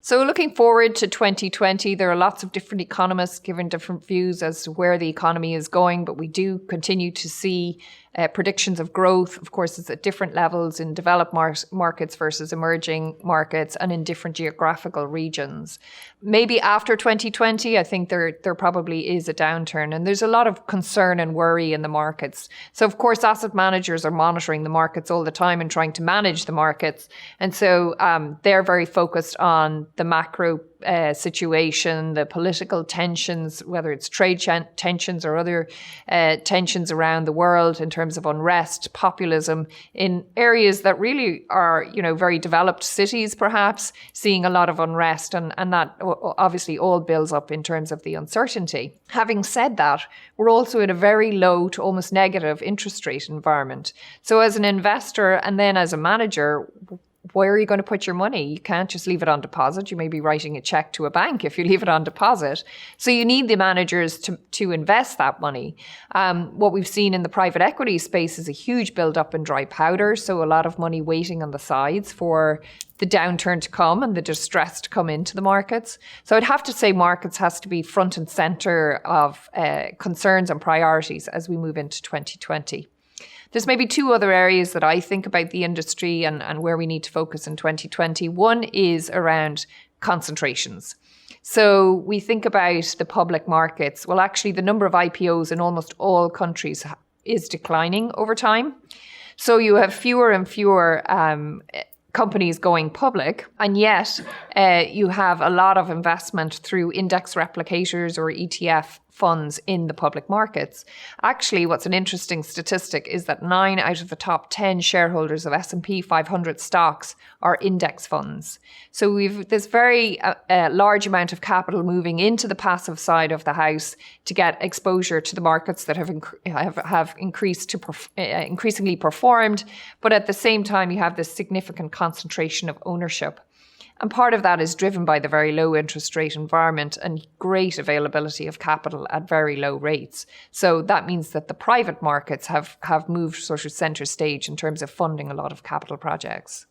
So looking forward to 2020, there are lots of different economists giving different views as to where the economy is going, but we do continue to see predictions of growth. Of course, it's at different levels in developed markets versus emerging markets and in different geographical regions. Maybe after 2020, I think there probably is a downturn, and there's a lot of concern and worry in the markets. So, of course, asset managers are monitoring the markets all the time and trying to manage the markets. And so they're very focused on the macro situation, the political tensions, whether it's trade tensions or other tensions around the world in terms of unrest, populism in areas that really are, very developed cities, perhaps seeing a lot of unrest, and that obviously all builds up in terms of the uncertainty. Having said that, we're also in a very low to almost negative interest rate environment. So as an investor and then as a manager, where are you going to put your money? You can't just leave it on deposit. You may be writing a check to a bank if you leave it on deposit. So you need the managers to invest that money. What we've seen in the private equity space is a huge build-up in dry powder. So a lot of money waiting on the sides for the downturn to come and the distress to come into the markets. So I'd have to say markets has to be front and center of concerns and priorities as we move into 2020. There's maybe two other areas that I think about the industry and where we need to focus in 2020. One is around concentrations. So we think about the public markets. Well, actually, the number of IPOs in almost all countries is declining over time. So you have fewer and fewer companies going public, and yet you have a lot of investment through index replicators or ETF funds in the public markets. Actually, what's an interesting statistic is that 9 out of the top 10 shareholders of S&P 500 stocks are index funds. So we've this very large amount of capital moving into the passive side of the house to get exposure to the markets that have increased to increasingly performed, but at the same time you have this significant concentration of ownership. And part of that is driven by the very low interest rate environment and great availability of capital at very low rates. So that means that the private markets have moved sort of center stage in terms of funding a lot of capital projects.